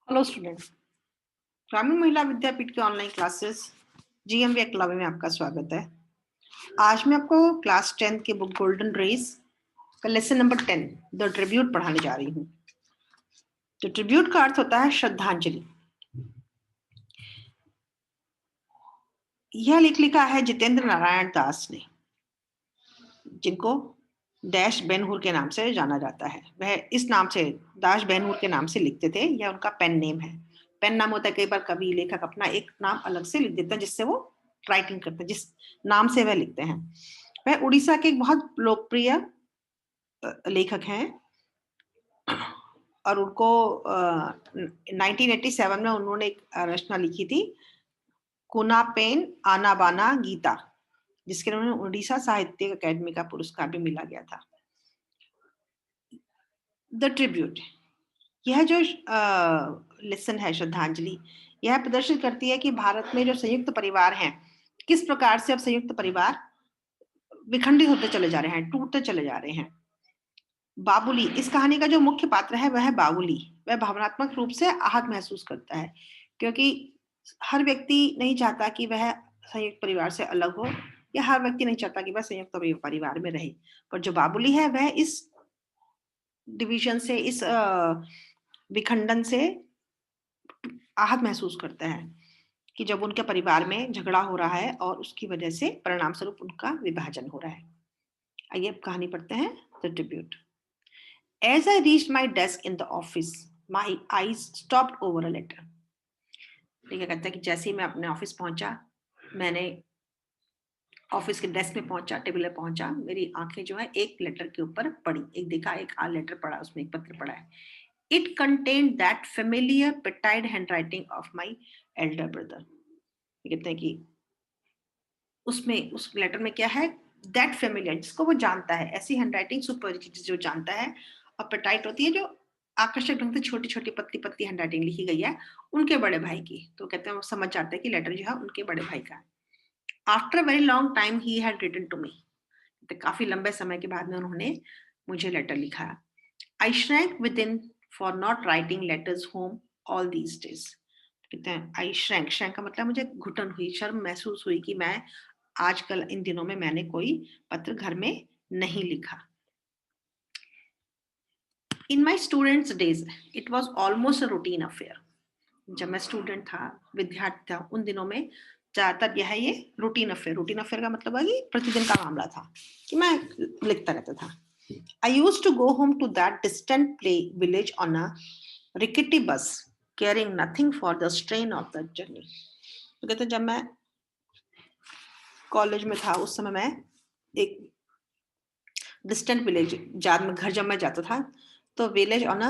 Hello student, ग्रामीण महिला विद्यापीठ के ऑनलाइन क्लासेस जीएमवी एकलव्य में आपका स्वागत है। आज मैं आपको क्लास 10 के बुक गोल्डन रेस का लेसन नंबर 10 द ट्रिब्यूट पढ़ाने जा रही हूँ। तो ट्रिब्यूट का अर्थ होता है श्रद्धांजलि। यह लेख लिखा है जितेंद्र नारायण दास ने, जिनको डैश बेनहुर के नाम से जाना जाता है। वह इस नाम से दाश बेनहुर के नाम से लिखते थे, यह उनका पेन नेम है। पेन नाम होता है, कई बार कवि लेखक अपना एक नाम अलग से लिख देता है जिससे वो राइटिंग करते हैं, जिस नाम से वह लिखते हैं। वह उड़ीसा के एक बहुत लोकप्रिय लेखक हैं और उनको 1987 में उन्होंने एक रचना लिखी थी, कुना पेन आना बाना गीता, जिसके लिए उन्हें उड़ीसा साहित्य अकेडमी का पुरस्कार भी मिला गया था। द ट्रिब्यूट, यह जो लेसन है श्रद्धांजलि, यह प्रदर्शित करती है कि भारत में जो संयुक्त परिवार हैं, किस प्रकार से अब संयुक्त परिवार विखंडित होते चले जा रहे हैं, टूटते चले जा रहे हैं। बाबुली, इस कहानी का जो मुख्य पात्र है वह है बाबुली। वह भावनात्मक रूप से आहत महसूस करता है, क्योंकि हर व्यक्ति नहीं चाहता कि वह संयुक्त परिवार से अलग हो, या हर व्यक्ति नहीं चाहता कि वह संयुक्त परिवार में रहे। पर जो बाबुली है वह इस डिवीजन से, इस विखंडन से आहत महसूस करता है कि जब उनके परिवार में झगड़ा हो रहा है और उसकी वजह से परिणाम स्वरूप उनका विभाजन हो रहा है। आइए अब कहानी पढ़ते हैं, the tribute. As I reached my desk in the office, my eyes stopped over a letter. ठीक है, कहता है कि जैसे ही मैं अपने ऑफिस पहुंचा, मैंने ऑफिस के डेस्क में पहुंचा, टेबल पे पहुंचा, मेरी आंखें जो है एक लेटर के ऊपर पड़ी। एक देखा, एक लेटर पड़ा, उसमें एक पत्र पड़ा है। It contained that familiar petite handwriting of my elder brother. कहते हैं कि उसमें, उस लेटर में क्या है, दैट फेमिलियर, जिसको वो जानता है, ऐसी हैंडराइटिंग सुपरिचित जो जानता है। और पेटाइट होती है जो आकर्षक ढंग से छोटी छोटी पतली पतली हैंडराइटिंग लिखी गई है उनके बड़े भाई की। तो कहते हैं वो समझ जाते हैं कि लेटर जो है उनके बड़े भाई का है। After very long time he had written to me, काफी लंबे समय के बाद में उन्होंने मुझे लेटर लिखा। I shrank within for not writing letters home all these days. कहते हैं आई श्रैंक, श्रैंक का मतलब मुझे घुटन हुई, शर्म महसूस हुई कि मैं आजकल इन दिनों में मैंने कोई पत्र घर में नहीं लिखा। In my students days it was almost a routine affair. जब मैं स्टूडेंट था, विद्यार्थी था, उन दिनों में ज्यादातर यह ये रूटीन अफेयर, रूटीन अफेयर का मतलब है कि प्रतिदिन का मामला था कि मैं लिखता रहता था। I use to go home to that distant play village on a rickety bus carrying nothing for the strain of the journey. तो कहते जब मैं कॉलेज में था उस समय मैं एक डिस्टेंट विलेज, घर जब मैं जाता था तो विलेज ऑन अ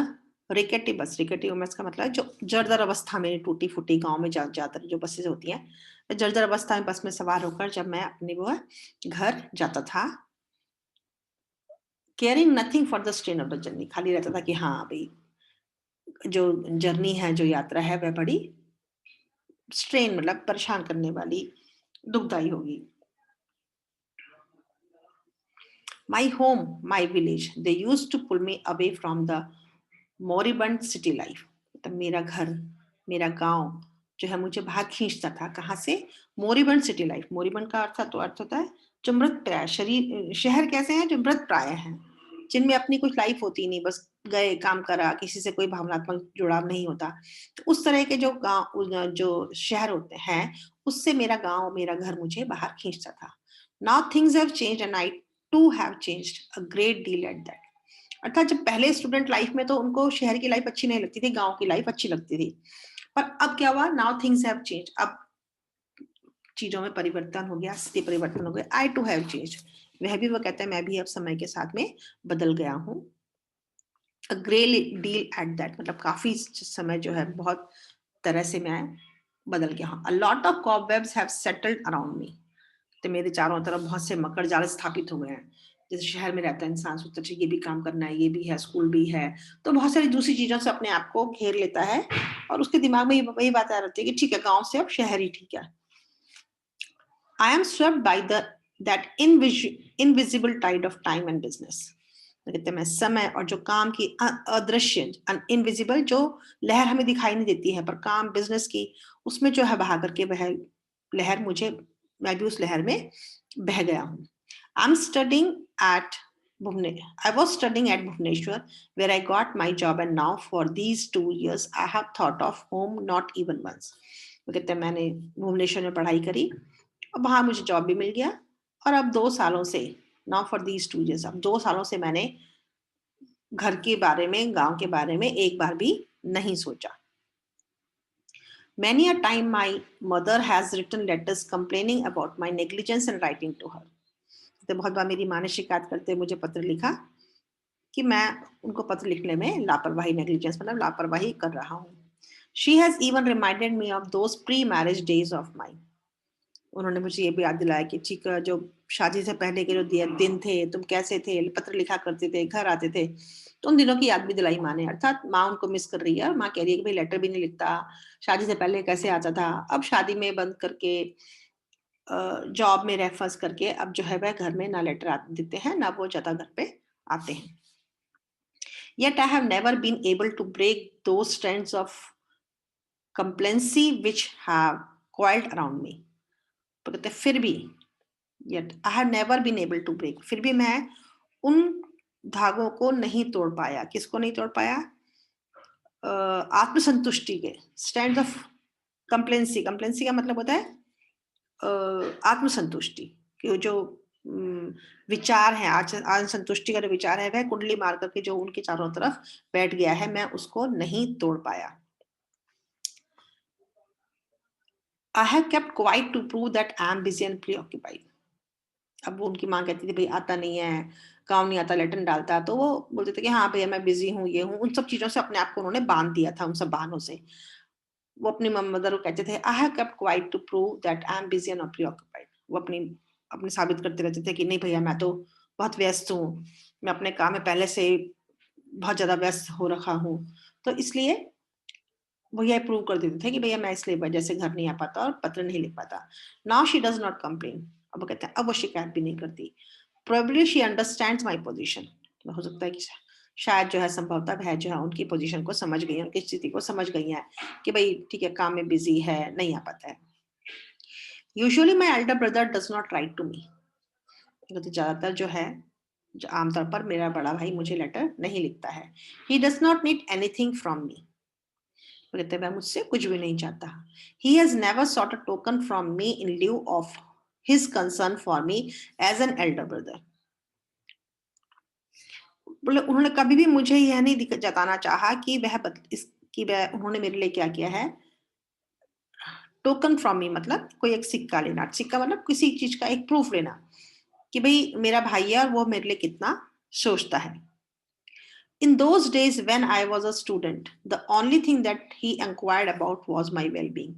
रिकेटी बस, रिकेटी बस का मतलब जो जर्जर अवस्था में, टूटी फूटी गांव में ज्यादातर जो बसेज होती हैं, जर्जर अवस्था में बस में सवार होकर जब मैं अपने वो घर जाता था, caring nothing for the strain of the journey, खाली रहता था कि हाँ भाई जो जर्नी है, जो यात्रा है वह बड़ी स्ट्रेन मतलब परेशान करने वाली, दुखदायी होगी। My home, my village, they used to pull me away from the moribund city life. तो मेरा घर, मेरा गांव जो है मुझे बाहर खींचता था। कहाँ से? मोरिबंड सिटी लाइफ। मोरिबंड का अर्थ होता है जो मृत प्राय शरीर। शहर कैसे हैं? जो मृत प्राय हैं, जिनमें अपनी कुछ लाइफ होती नहीं, बस गए काम करा, किसी से कोई भावनात्मक जुड़ाव नहीं होता। तो उस तरह के जो गांव, जो शहर होते हैं, उससे मेरा गांव, मेरा घर मुझे बाहर खींचता था। Now things have changed and I too have changed a great deal at that. अर्थात जब पहले स्टूडेंट लाइफ में तो उनको शहर की लाइफ अच्छी नहीं लगती थी, गांव की लाइफ अच्छी लगती थी। पर अब क्या हुआ? नाउ थिंग्स हैव चेंज, अब चीजों में परिवर्तन हो गया, स्थिति परिवर्तन हो गया। आई टू हैव चेंज, वह भी वो कहता है मैं भी अब समय के साथ में बदल गया हूँ। A great deal at that, मतलब काफी समय जो है बहुत तरह से मैं बदल गया हूँ। A lot of cobwebs have settled around me, तो मेरे चारों तरफ बहुत से मकर जाल स्थापित हो गए हैं। जैसे शहर में रहता है इंसान, सोचता है ये भी काम करना है, ये भी है, स्कूल भी है, तो बहुत सारी दूसरी चीजों से अपने आप को घेर लेता है और उसके दिमाग में वही बात आ रहती है कि ठीक है, गांव से अब शहर ही ठीक है। I am swept by the that invisible tide of time and business. कहते हैं मैं समय और जो काम की अदृश्य इनविजिबल जो लहर हमें दिखाई नहीं देती है, पर काम बिजनेस की उसमें जो है बहा करके वह लहर मुझे, मैं भी उस लहर में बह गया हूँ। I am studying at I was studying at Bhubaneswar, where I got my job, and now for these 2 years, I have thought of home not even once. वो कहते हैं मैंने भुवनेश्वर में पढ़ाई करी और वहां मुझे जॉब भी मिल गया, और अब 2 सालों से, नाउ फॉर दीज 2 years, अब 2 सालों से मैंने घर के बारे में, गांव के बारे में एक बार भी नहीं सोचा। Many a time my mother has written letters complaining about my negligence and writing to her. तो बहुत बार मेरी माँ ने शिकायत करते हुए मुझे पत्र लिखा कि मैं उनको पत्र लिखने में लापरवाही, नेग्लिजेंस मतलब लापरवाही कर रहा हूँ। She has even reminded me of those pre-marriage days of mine. उन्होंने मुझे ये भी याद दिलाया कि ठीक जो शादी से पहले के जो दिन थे, तुम कैसे थे, पत्र लिखा करते थे, घर आते थे, तो उन दिनों की याद भी दिलाई माँ ने। अर्थात माँ उनको मिस कर रही है और माँ कह रही है कि भाई लेटर भी नहीं लिखता, शादी से पहले कैसे आता था, अब शादी में बंद करके जॉब में रेफर्स करके अब जो है वह घर में ना लेटर देते हैं, ना वो ज्यादा घर पे आते हैं। Yet I have never been able to break those trends of complacency which have coiled around me. तो कहते हैं फिर भी, yet I have never been able to break, फिर भी मैं उन धागों को नहीं तोड़ पाया। किसको नहीं तोड़ पाया? आत्मसंतुष्टि के स्टैंड ऑफ कंप्लेंसी। कंप्लेंसी का मतलब होता है आत्मसंतुष्टि कि जो विचार है, आत्मसंतुष्टि का जो विचार है वह कुंडली मार करके जो उनके चारों तरफ बैठ गया है, मैं उसको नहीं तोड़ पाया। I have kept quiet to prove that I am busy and preoccupied. अब वो उनकी माँ कहती थी भाई आता नहीं है, काम नहीं आता, लेटर डालता, तो वो बोलते थे कि हाँ भैया मैं बिजी हूँ, ये हूँ, उन सब चीजों से अपने आप को उन्होंने बांध दिया था, उन सब बहानों से। वो अपनी मदर को कहते थे I have kept quite to prove that I am busy and preoccupied. वो अपनी अपने साबित करते रहते थे कि नहीं भैया मैं तो बहुत व्यस्त हूँ, मैं अपने काम में पहले से बहुत ज्यादा व्यस्त हो रखा हूँ, तो इसलिए वो ये प्रूव कर देते थे कि भैया मैं इसलिए वजह से घर नहीं आ पाता और पत्र नहीं लिख पाता। Now she does not complain, अब वो कहते हैं अब वो शिकायत भी नहीं करती। Probably she understands my position, हो सकता है कि शायद जो है संभवतः वह जो है उनकी पोजीशन को समझ गई है, उनकी स्थिति को समझ गई है कि भाई ठीक है काम में बिजी है, नहीं आ पाता है। Usually my elder brother does not write to me, ज्यादातर जो है आमतौर पर मेरा बड़ा भाई मुझे लेटर नहीं लिखता है। He does not need anything from me, कहते हैं मुझसे कुछ भी नहीं चाहता। He has never sought a token from me in lieu of his concern for me as an elder brother. बोले उन्होंने कभी भी मुझे यह नहीं जताना चाहा कि वह उन्होंने मेरे लिए क्या किया है। टोकन फ्रॉम मी मतलब कोई एक सिक्का लेना, सिक्का मतलब किसी चीज का एक प्रूफ लेना कि भाई मेरा भाई है और वो मेरे लिए कितना सोचता है। In those days when I was a student, the only thing that he inquired about was my well-being.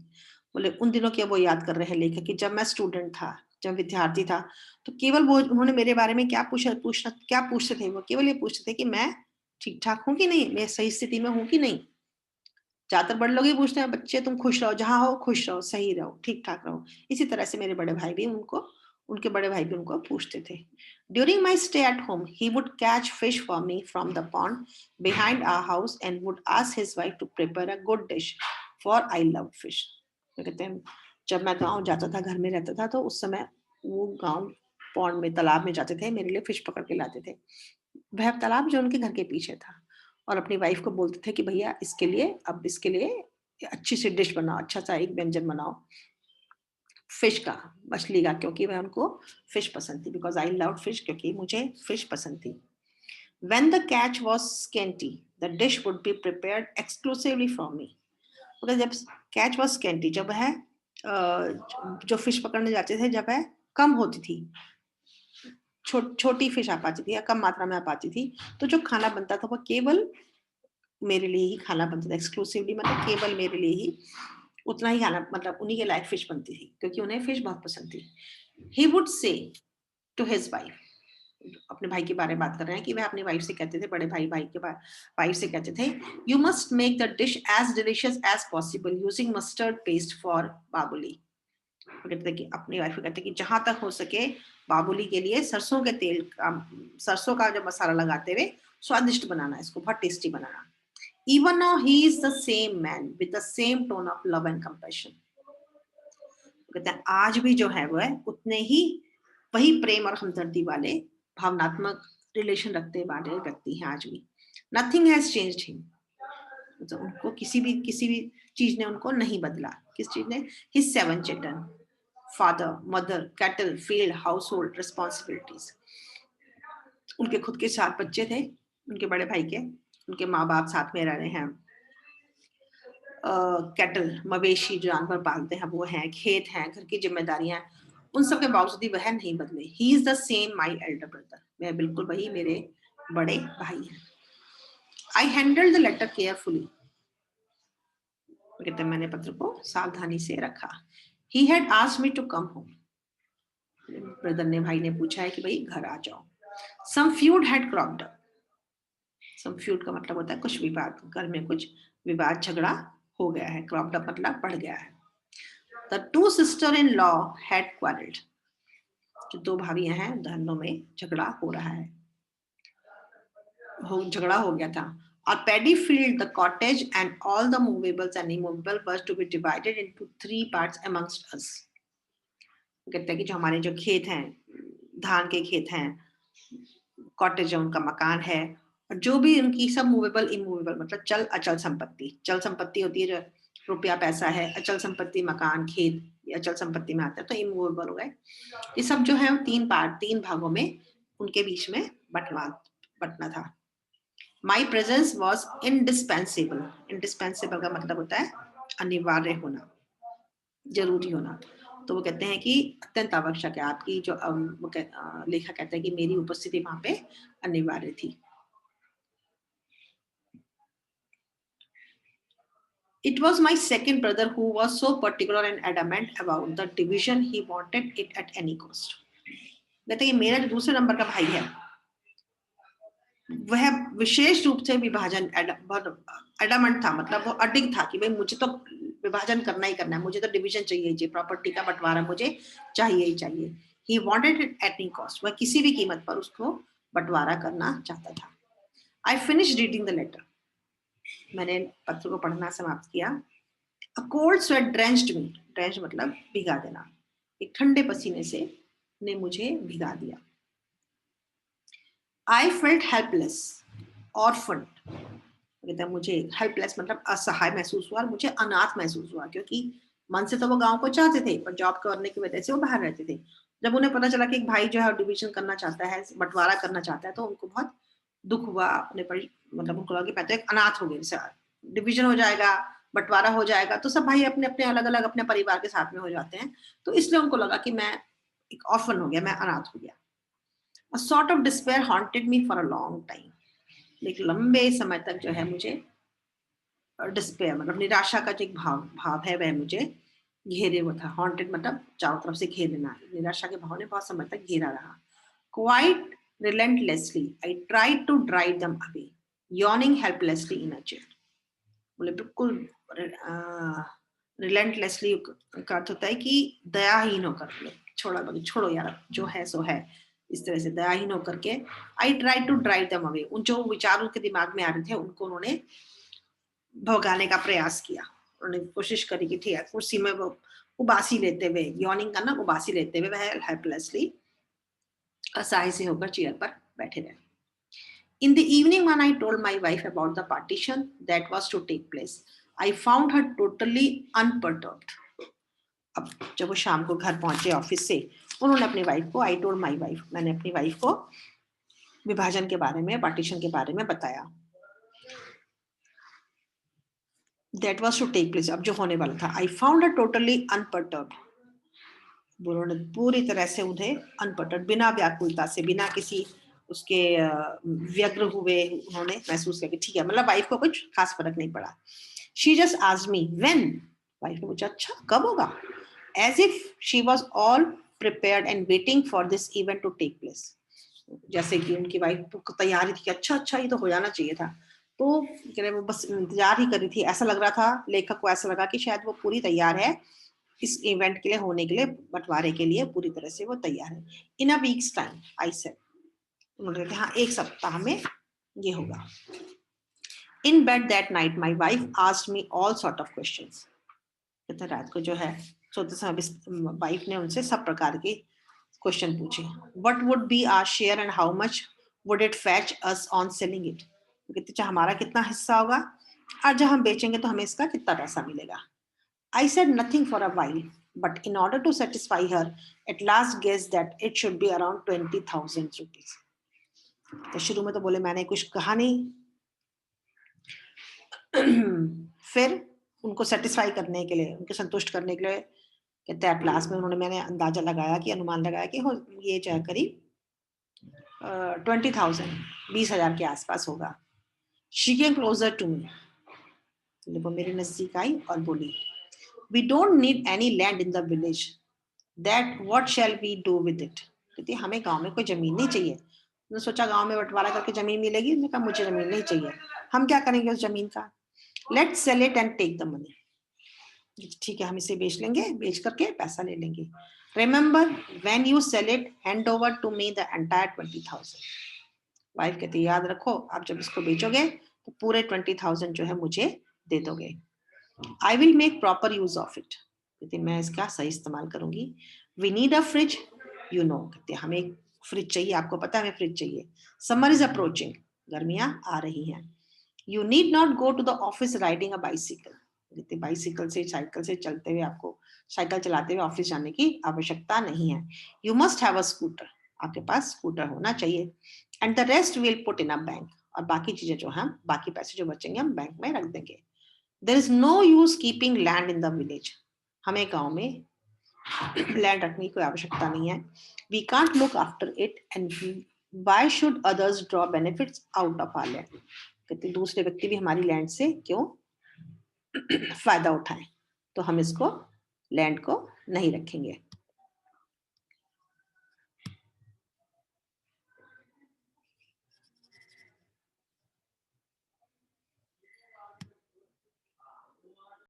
बोले उन दिनों के वो याद कर रहे हैं लेखक कि जब मैं स्टूडेंट था, जब विद्यार्थी था, तो केवल वो उन्होंने मेरे बारे में क्या पूछते थे, वो केवल ये पूछते थे कि मैं ठीक ठाक हूँ कि नहीं, मैं सही स्थिति में हूँ कि नहीं। ज्यादातर बड़े लोग ही पूछते हैं बच्चे तुम खुश रहो, जहां हो खुश रहो, सही रहो, ठीक ठाक रहो। इसी तरह से मेरे बड़े भाई भी उनके बड़े भाई भी उनको पूछते थे। During my stay at home, he would catch fish for me from the pond behind our house and would ask his wife to prepare a good dish, for I loved fish. तो कहते हैं जब मैं गांव जाता था, घर में रहता था, तो उस समय वो गांव पॉन्ड में, तालाब में जाते थे, मेरे लिए फिश पकड़ के लाते थे। वह तालाब जो उनके घर के पीछे था, और अपनी वाइफ को बोलते थे कि भैया इसके लिए अच्छी सी डिश बनाओ, अच्छा सा एक व्यंजन बनाओ फिश का, मछली का, क्योंकि वह उनको फिश पसंद थी, बिकॉज आई लव फिश, क्योंकि मुझे फिश पसंद थी। When the catch was scanty, the dish would be prepared exclusively for me. मतलब जब कैच वॉज स्केंटी, जब है जो फिश पकड़ने जाते थे, जब है कम होती थी, छोटी फिश आ पाती थी या कम मात्रा में आ पाती थी, तो जो खाना बनता था वो केवल मेरे लिए ही खाना बनता था, एक्सक्लूसिवली मतलब केवल मेरे लिए ही उतना ही खाना, मतलब उन्हीं के लायक फिश बनती थी, क्योंकि उन्हें फिश बहुत पसंद थी। He would say to his wife, अपने भाई के बारे में बात कर रहे हैं कि वह अपनी वाइफ से कहते थे, बड़े भाई के वाइफ से कहते थे, you must make the dish as delicious as possible using mustard paste for Babuli. वो कहते हैं कि अपनी वाइफ को कहते हैं कि जहां तक हो सके बाबुली के लिए सरसों का जो मसाला लगाते हुए स्वादिष्ट बनाना, इसको बहुत tasty banana. Even now he is the same man with the same tone of love and compassion. कहते हैं आज भी जो है वो है उतने ही वही प्रेम और हमदर्दी वाले भावनात्मक रिलेशन रखते वाले व्यक्ति हैं आज भी। नथिंग हैज चेंज्ड हिम, मतलब उनको किसी भी चीज ने उनको नहीं बदला। किस चीज ने? His 7 children, father, mother, cattle, field, house hold responsibilities. उनके खुद के 7 बच्चे थे, उनके बड़े भाई के, उनके माँ बाप साथ में रह रहे हैं, कैटल मवेशी जानवर पालते हैं वो हैं, खेत हैं, घर की जिम्मेदारियां, उन सब के बावजूद वह नहीं बदले। He is the same my elder brother, वह बिल्कुल वही मेरे बड़े भाई हैं। I handle the letter carefully, कहते मैंने पत्र को सावधानी से रखा। He had asked me to come home, brother ने, भाई ने पूछा है कि भाई घर आ जाओ। Some feud had cropped up, some feud का मतलब होता है कुछ विवाद, घर में कुछ विवाद झगड़ा हो गया है, क्रॉप्ड अप मतलब बढ़ गया है। The two sister-in-law had quarreled, जो 2 भाभियां हैं दोनों में झगड़ा हो रहा है, झगड़ा हो गया था। Our paddy field, the cottage and all the movables and immovable was to be divided into 3 parts amongst us. कहते हैं कि जो हमारे जो खेत हैं, धान के खेत हैं, कॉटेज है उनका मकान है, और जो भी उनकी सब मूवेबल इमूवेबल मतलब चल अचल संपत्ति, चल संपत्ति होती है जो रुपया पैसा है, अचल संपत्ति मकान खेत ये अचल संपत्ति में आता है, तो इमूवेबल हो गए। ये सब जो है 3 भागों में उनके बीच में बंटना था। माई प्रेजेंस वॉज इंडिस्पेंसेबल, इंडिस्पेंसेबल का मतलब होता है अनिवार्य होना, जरूरी होना। तो वो कहते हैं कि अत्यंत आवश्यक है, आपकी जो लेखा कहता है कि मेरी उपस्थिति वहां पे अनिवार्य थी। It was my second brother who was so particular and adamant about the division. He wanted it at any cost. कहते हैं कि मेरा जो दूसरे नंबर का भाई है वह विशेष रूप से विभाजन एडमेंट था, मतलब वो अडिग था कि भाई मुझे तो विभाजन करना ही करना है, मुझे तो डिवीजन चाहिए ही, प्रॉपर्टी का बंटवारा मुझे चाहिए ही चाहिए। He wanted it at any cost, वह किसी भी कीमत पर उसको बंटवारा करना चाहता था। I finished reading the letter, मैंने पत्र को पढ़ना समाप्त किया। A cold sweat drenched me, drenched मतलब भिगा देना, एक ठंडे पसीने से ने मुझे भिगा दिया। I felt helpless, orphaned, कहता है मुझे हेल्पलेस मतलब असहाय महसूस हुआ और मुझे अनाथ महसूस हुआ, क्योंकि मन से तो वो गांव को चाहते थे पर जॉब करने की वजह से वो बाहर रहते थे। जब उन्हें पता चला कि एक भाई जो है डिवीजन करना चाहता है, बंटवारा करना चाहता है, तो उनको बहुत दुख हुआ अपने पर, मतलब उनको लगा कि मैं तो एक अनाथ हो गई, डिवीजन हो जाएगा, बंटवारा हो जाएगा तो सब भाई अपने अपने अलग अलग अपने परिवार के साथ में हो जाते हैं, तो इसलिए उनको लगा कि मैं एक ऑर्फन हो गया, मैं अनाथ हो गया। A sort of despair haunted me for a long time, एक लंबे समय तक जो है मुझे डिस्पेयर मतलब निराशा का जो एक भाव है वह मुझे घेरे हुआ था। हॉन्टेड मतलब चारों तरफ से घेरना, निराशा के भाव ने बहुत समय तक घेरा रहा। Quite relentlessly I tried to drive them away, yearning helplessly in a chair, बोले बिल्कुल रिलेंटलेसली का अर्थ होता है कि दयाहीन होकर, छोड़ो यार जो है सो है, इस तरह से दयाहीन होकर के I try to drive them away, उन जो विचार उनके दिमाग में आ रहे थे उनको उन्होंने भगाने का प्रयास किया। उन्होंने कोशिश करी कि ठीक है, कुर्सी में वो उबासी लेते हुए, यॉर्निंग करना, उबासी लेते हुए वह हेल्पलेसली असहाय से होकर चेयर पर बैठे रहे। In the evening when I told my wife about the partition that was to take place, I found her totally unperturbed. अब जब वो शाम को घर पहुंचे ऑफिस से, उन्होंने अपनी वाइफ को, आई टोल्ड माई वाइफ, मैंने अपनी वाइफ को विभाजन के बारे में, पार्टीशन के बारे में बताया। That was to take place, अब जो होने वाला था। I found her totally unperturbed, उन्होंने पूरी तरह से उन्हें अनपर्टर्ड, बिना व्याकुलता से, बिना किसी उसके व्यग्र हुए उन्होंने महसूस किया कि ठीक है, मतलब वाइफ को कुछ खास फर्क नहीं पड़ा। She just asked me when, wife ने पूछा अच्छा कब होगा, as if she was all prepared and waiting for this event to take place, जैसे कि उनकी वाइफ को तैयारी थी कि अच्छा ये तो हो जाना चाहिए था, तो वो बस इंतजार ही कर रही थी। ऐसा लग रहा था लेखक को, ऐसा लगा कि शायद वो पूरी तैयार है इस इवेंट के लिए होने के लिए, बंटवारे के लिए पूरी तरह से वो तैयार है। इन अ वीक्स टाइम आई सेड, उन्होंने कहा हाँ एक सप्ताह में ये होगा। In bed that night my wife asked me all sort of questions, कहते रात को जो है सोते समय वाइफ ने उनसे सब प्रकार के क्वेश्चन पूछे। What would be our share and how much would it fetch us on selling it, कहते अच्छा हमारा कितना हिस्सा होगा और जब हम बेचेंगे तो हमें इसका कितना पैसा मिलेगा। I said nothing for a while, but in order to satisfy her, at last guessed that it should be around 20,000 rupees. तो शुरू में तो बोले मैंने कुछ कहा नहीं, फिर उनको सेटिस्फाई करने के लिए, उनको संतुष्ट करने के लिए कहते हैं एट लास्ट में उन्होंने, मैंने अंदाजा लगाया कि अनुमान लगाया कि हो ये चाहे करीब 20,000 20,000 के आसपास होगा। She came closer to me, वो मेरे नजदीक आई और बोली we don't need any land in the village, that what shall we do with it, कहती हमें गांव में कोई जमीन नहीं चाहिए। मैंने सोचा गांव में बंटवारा करके जमीन मिलेगी, मैंने कहा मुझे जमीन नहीं चाहिए, हम क्या करेंगे उस जमीन का, let's sell it and take the money, ठीक है हम इसे बेच लेंगे, बेच करके पैसा ले लेंगे। Remember when you sell it hand over to me the entire 20,000, wife कहती याद रखो आप जब इसको बेचोगे तो पूरे 20,000 जो है मुझे दे दोगे। I will make proper use of it, कहते मैं इसका सही इस्तेमाल करूंगी। We need a fridge, you know, कहते हमें एक फ्रिज चाहिए, आपको पता है हमें फ्रिज चाहिए। समर इज अप्रोचिंग, गर्मियां आ रही हैं। You need not go to the office riding a bicycle, कहते बाइसिकल से साइकिल से चलते हुए आपको साइकिल चलाते हुए ऑफिस जाने की आवश्यकता नहीं है। You must have a scooter, आपके पास स्कूटर होना चाहिए। And the rest will put in a bank, और बाकी चीजें जो हम बाकी पैसे जो बचेंगे हम बैंक में रख देंगे। There is no use keeping land in the village, हमें गांव में लैंड रखने की कोई आवश्यकता नहीं है। We can't look after it and why should others draw benefits out of our land, कहते दूसरे व्यक्ति भी हमारी लैंड से क्यों फायदा उठाएं, तो हम इसको लैंड को नहीं रखेंगे।